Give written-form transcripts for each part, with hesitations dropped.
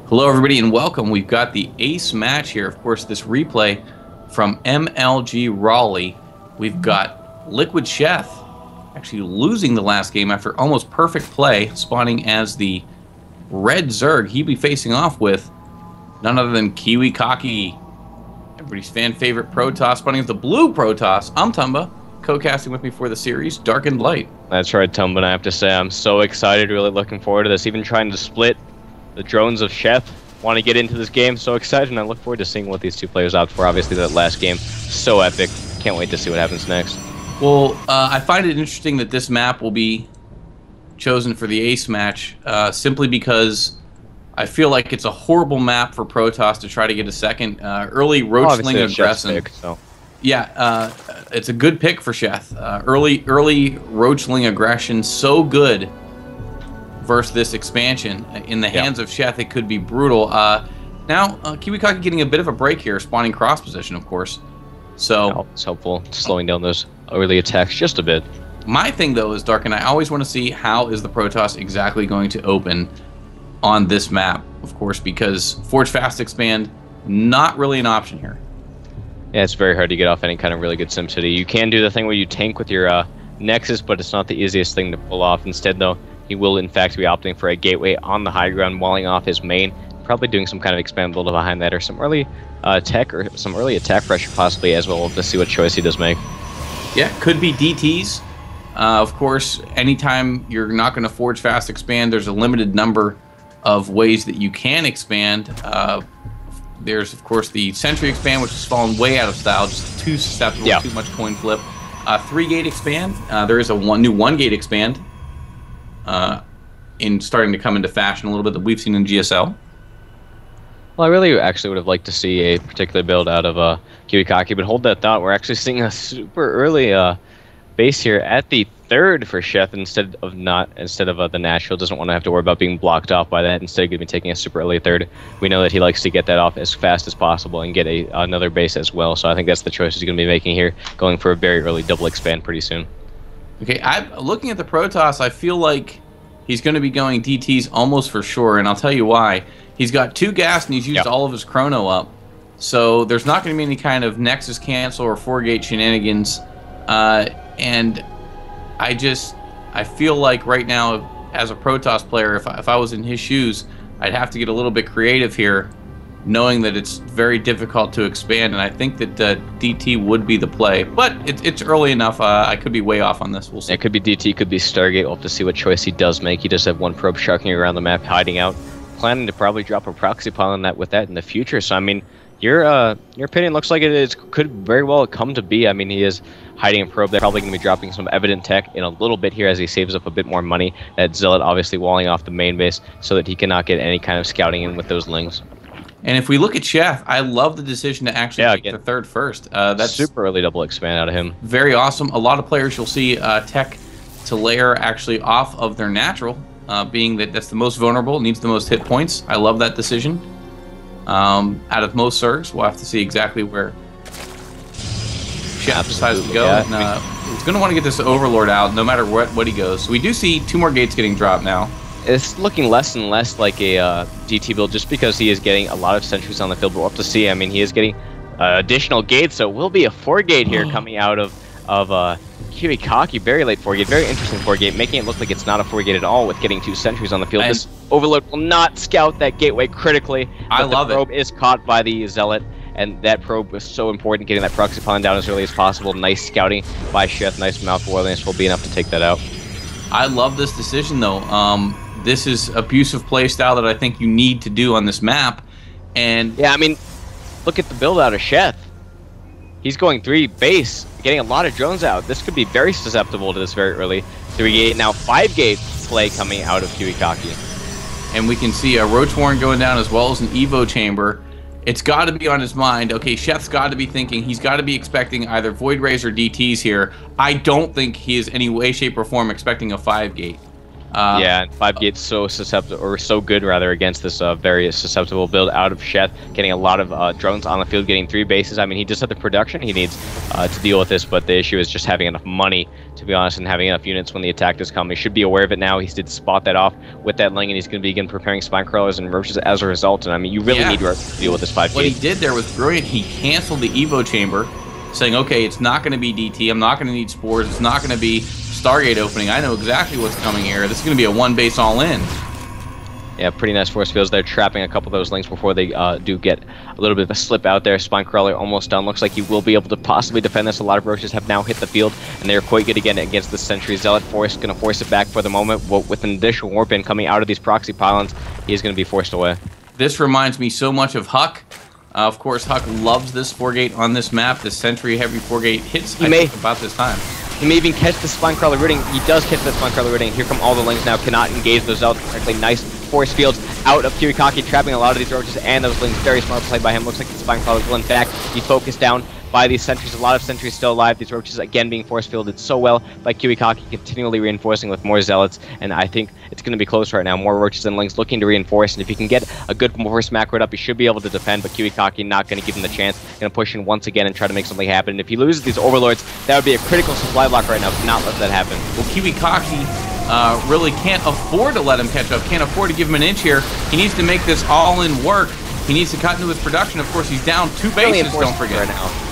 Hello, everybody, and welcome. We've got the ace match here. Of course, this replay from MLG Raleigh. We've got Liquid Sheth actually losing the last game after almost perfect play, spawning as the red Zerg. He'd be facing off with none other than Kiwikaki, everybody's fan favorite Protoss, spawning as the blue Protoss. I'm Tumba, co-casting with me for the series, Darkenedlight. That's right, Tumba, and I have to say I'm so excited, really looking forward to this. Even trying to split the drones of Sheth, want to get into this game, so excited, and I look forward to seeing what these two players opt for. Obviously, that last game, so epic. Can't wait to see what happens next. Well, I find it interesting that this map will be chosen for the ace match, simply because I feel like it's a horrible map for Protoss to try to get a second. Early roachling aggression. So. Yeah, it's a good pick for Sheth. Early roachling aggression, so good versus this expansion. In the hands of Sheth, it could be brutal. Now, Kiwikaki getting a bit of a break here, spawning cross position, of course. So it's helpful, slowing down those early attacks just a bit. My thing, though, is Dark, and I always want to see how is the Protoss exactly going to open on this map, of course, because Forge Fast Expand, not really an option here. Yeah, it's very hard to get off any kind of really good SimCity. You can do the thing where you tank with your Nexus, but it's not the easiest thing to pull off. Instead, though, he will, in fact, be opting for a gateway on the high ground, walling off his main, probably doing some kind of expand build behind that, or some early tech, or some early attack pressure possibly as well, to see what choice he does make. Yeah, could be DTs. Of course, anytime you're not going to Forge Fast Expand, there's a limited number of ways that you can expand. There's, of course, the Sentry Expand, which has fallen way out of style, just too susceptible, too much coin flip. 3-gate expand. There is a new 1-gate expand in starting to come into fashion a little bit that we've seen in GSL. Well, I really actually would have liked to see a particular build out of Kiwikaki, but hold that thought. We're actually seeing a super early base here at the 3rd for Sheth instead of the Nashville. Doesn't want to have to worry about being blocked off by that. Instead, going to be taking a super early 3rd. We know that he likes to get that off as fast as possible and get another base as well. So I think that's the choice he's going to be making here, going for a very early double expand pretty soon. Okay, looking at the Protoss, I feel like he's going to be going DTs almost for sure, and I'll tell you why. He's got 2 gas and he's used all of his chrono up, so there's not going to be any kind of Nexus cancel or 4-gate shenanigans. And I feel like right now, as a Protoss player, if I was in his shoes, I'd have to get a little bit creative here, knowing that it's very difficult to expand, and I think that DT would be the play. But it's early enough. I could be way off on this. We'll see. It could be DT, could be Stargate. We'll have to see what choice he does make. He does have 1 probe sharking around the map, hiding out, planning to probably drop a proxy pile with that in the future. So I mean, your opinion looks like could very well come to be. I mean, he is hiding a probe. They're probably going to be dropping some evident tech in a little bit here as he saves up a bit more money. That Zealot obviously walling off the main base so that he cannot get any kind of scouting in with those lings. And if we look at Sheth, I love the decision to actually take the 3rd first. That's super early double expand out of him. Very awesome. A lot of players you'll see tech to layer actually off of their natural, being that that's the most vulnerable, needs the most hit points. I love that decision. Out of most Zergs, we'll have to see exactly where Sheth decides to go. And, he's going to want to get this Overlord out no matter what he goes. So we do see 2 more gates getting dropped now. It's looking less and less like a DT build just because he is getting a lot of sentries on the field. But we'll have to see. I mean, he is getting additional gates, so it will be a 4-gate here coming out of Kiwikaki. Very late 4-gate, very interesting 4-gate, making it look like it's not a 4-gate at all with getting 2 sentries on the field. This Overlord will not scout that gateway critically. I love it. The probe is caught by the Zealot, and that probe was so important, getting that proxy pylon down as early as possible. Nice scouting by Sheth, nice mouth oiliness will be enough to take that out. I love this decision, though. This is abusive playstyle that I think you need to do on this map. And yeah, I mean, look at the build out of Sheth. He's going 3 base, getting a lot of drones out. This could be very susceptible to this very early 3-gate, now 5-gate play coming out of Kiwikaki. And we can see a Roach Warren going down as well as an Evo Chamber. It's got to be on his mind. Okay, Sheth's got to be thinking, he's got to be expecting either Void Rays or DTs here. I don't think he is any way, shape, or form expecting a 5-gate. Yeah, and 5-gate's so susceptible, or so good rather, against this very susceptible build out of Sheth, getting a lot of drones on the field, getting 3 bases. I mean, he does have the production he needs to deal with this, but the issue is just having enough money, to be honest, and having enough units when the attack does come. He should be aware of it now. He did spot that off with that Ling, and he's going to begin preparing spine crawlers and roaches as a result. And I mean, you really need to deal with this 5-gate. What he did there was brilliant. He canceled the Evo chamber, saying, okay, it's not going to be DT. I'm not going to need spores. It's not going to be Stargate opening. I know exactly what's coming here. This is going to be a 1-base all-in. Yeah, pretty nice force fields there, trapping a couple of those Lings before they do get a little bit of a slip out there. Spine Crawler almost done. Looks like he will be able to possibly defend this. A lot of roaches have now hit the field, and they're quite good again against the Sentry. Zealot Force going to force it back for the moment. With an additional warp in coming out of these proxy pylons, he's going to be forced away. This reminds me so much of Huck. Of course, Huck loves this 4-gate on this map. The Sentry heavy 4-gate hits, I think, about this time. He may even catch the Spine Crawler rooting. He does catch the Spine Crawler rooting. Here come all the Lings now. Cannot engage those Zealots correctly. Nice force fields out of Kiwikaki, trapping a lot of these roaches and those Lings. Very smart play by him. Looks like the Spine Crawler will in fact be focused down by these sentries. A lot of sentries still alive. These roaches again being force fielded so well by Kiwikaki, continually reinforcing with more zealots, and I think it's going to be close right now. More roaches and Lings looking to reinforce, and if you can get a good force macro up, you should be able to defend, but Kiwikaki not going to give him the chance. Going to push in once again and try to make something happen, and if he loses these overlords, that would be a critical supply block right now. Cannot let that happen. Well, Kiwikaki really can't afford to let him catch up, can't afford to give him an inch here. He needs to make this all-in work. He needs to cut into his production. Of course, he's down 2 bases, don't forget. Right now.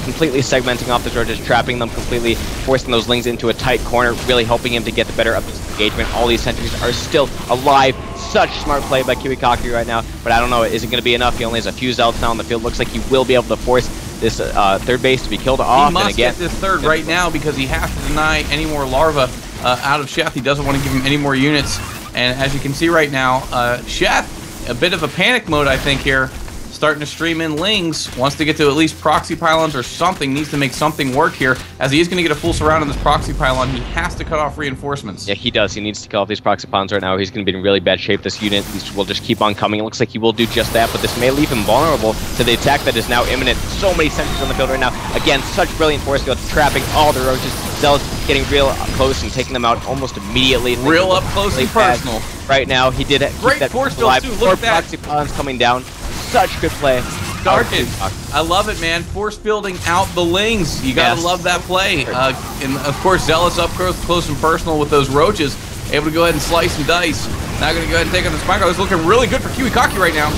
Completely segmenting off the roaches, trapping them completely, forcing those Lings into a tight corner, really helping him to get the better of his engagement. All these sentries are still alive. Such smart play by Kiwikaki right now, but I don't know, is it going to be enough? He only has a few zealots now on the field. Looks like he will be able to force this 3rd base to be killed off. He must and again, get this 3rd right now because he has to deny any more larvae out of Sheth. He doesn't want to give him any more units, and as you can see right now, Sheth, a bit of a panic mode, I think, here. Starting to stream in Lings, wants to get to at least proxy pylons or something, needs to make something work here. As he is going to get a full surround on this proxy pylon, he has to cut off reinforcements. Yeah, he does. He needs to cut off these proxy pylons right now. He's going to be in really bad shape. This unit will just keep on coming. It looks like he will do just that, but this may leave him vulnerable to the attack that is now imminent. So many sentries on the field right now. Again, such brilliant force field, trapping all the roaches. Zealots getting real up close and taking them out almost immediately. Real up close and personal. Right now, he did keep great that force field too. Look at that. Proxy pylons coming down. Such good play. Darken. I love it, man. Force building out the Lings. You gotta love that play. And of course, Zealous up close and personal with those roaches. Able to go ahead and slice and dice. Now gonna go ahead and take on the Spine Crawler. It's looking really good for Kiwikaki right now.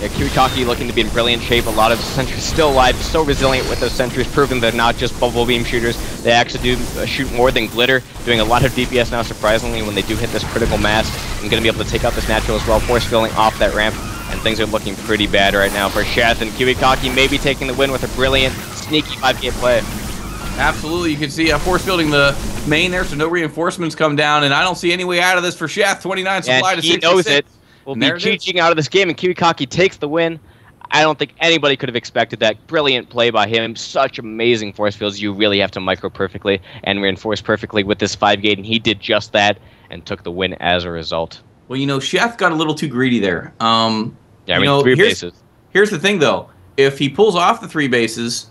Yeah, Kiwikaki looking to be in brilliant shape. A lot of sentries still alive, so resilient with those sentries, proving they're not just bubble beam shooters. They actually do shoot more than glitter, doing a lot of DPS now, surprisingly, when they do hit this critical mass. And going to be able to take out this natural as well, force filling off that ramp. And things are looking pretty bad right now for Sheth, and Kiwikaki maybe taking the win with a brilliant, sneaky 5-gate play. Absolutely, you can see force building the main there, so no reinforcements come down, and I don't see any way out of this for Sheth. 29 supply to 66. He knows it. Will be cheating out of this game, and Kiwikaki takes the win. I don't think anybody could have expected that. Brilliant play by him. Such amazing force fields. You really have to micro perfectly and reinforce perfectly with this 5-gate, and he did just that and took the win as a result. Well, you know, Sheth got a little too greedy there. Yeah, I mean, 3 bases. Here's the thing, though. If he pulls off the 3 bases,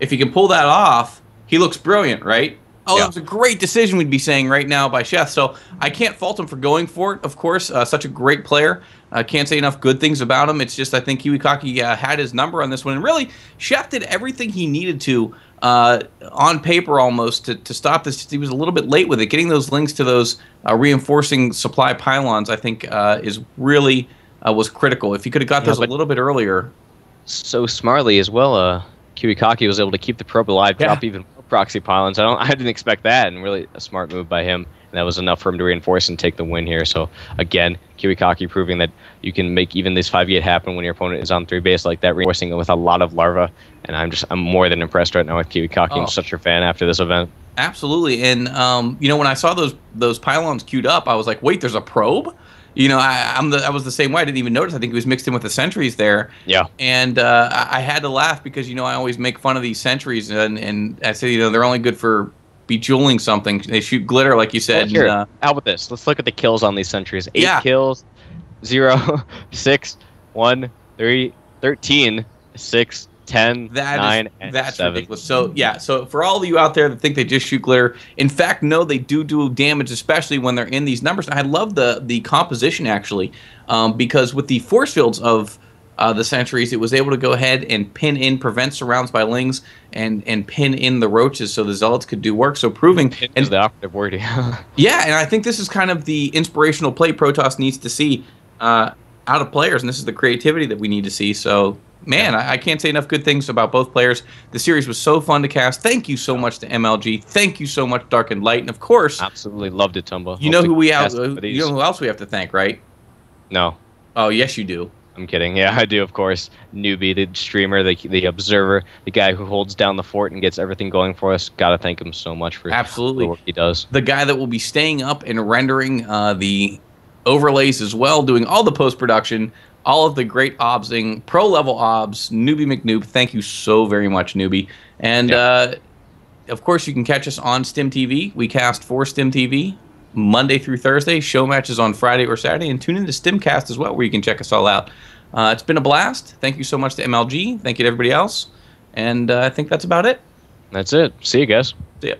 if he can pull that off, he looks brilliant, right? Oh, that was a great decision, we'd be saying right now by Sheth. So I can't fault him for going for it, of course. Such a great player. I can't say enough good things about him. It's just I think Kiwikaki had his number on this one. And really, Sheth did everything he needed to on paper almost to stop this. He was a little bit late with it. Getting those links to those reinforcing supply pylons, I think, is really was critical. If he could have got those a little bit earlier. So smartly as well, Kiwikaki was able to keep the probe alive, drop even more proxy pylons. I didn't expect that, and really a smart move by him. And that was enough for him to reinforce and take the win here. So again, Kiwikaki proving that you can make even this 5-gate happen when your opponent is on 3 base like that, reinforcing it with a lot of larva. And I'm more than impressed right now with Kiwikaki. I'm such a fan after this event. Absolutely, and you know, when I saw those pylons queued up, I was like, wait, there's a probe. You know, I was the same way. I didn't even notice. I think it was mixed in with the sentries there. Yeah. And I had to laugh because, you know, I always make fun of these sentries, and I say, you know, they're only good for bejeweling something. They shoot glitter, like you said. Well, here, how about this? Let's look at the kills on these sentries. 8 kills, 0, 6, 1, 3, 13, 6, 10, That 9, is, and that's 7. ridiculous. So yeah, so for all of you out there that think they just shoot glitter, in fact, no, they do damage, especially when they're in these numbers. I love the composition actually, because with the force fields of the Sentries, it was able to go ahead and pin in, prevent surrounds by Lings, and pin in the roaches, so the Zealots could do work. So proving Pin is the operative word. yeah, and I think this is kind of the inspirational play Protoss needs to see out of players, and this is the creativity that we need to see. So, man, Yeah. I can't say enough good things about both players. The series was so fun to cast. Thank you so much to MLG. Thank you so much, Darkenedlight, and of course, Absolutely loved it, Tumba. you know who else we have to thank, right? No. Oh, yes, you do. I'm kidding. Yeah, I do, of course. Newbie, the streamer, the observer, the guy who holds down the fort and gets everything going for us. Gotta thank him so much for Absolutely the work he does. The guy that will be staying up and rendering the overlays as well, doing all the post-production, all of the great obsing, pro-level obs, Newbie McNoob. Thank you so very much, Newbie. And, of course, you can catch us on Stim TV. We cast for Stim TV Monday through Thursday. Show matches on Friday or Saturday. And tune into Stimcast as well, where you can check us all out. It's been a blast. Thank you so much to MLG. Thank you to everybody else. And I think that's about it. That's it. See you guys. See ya.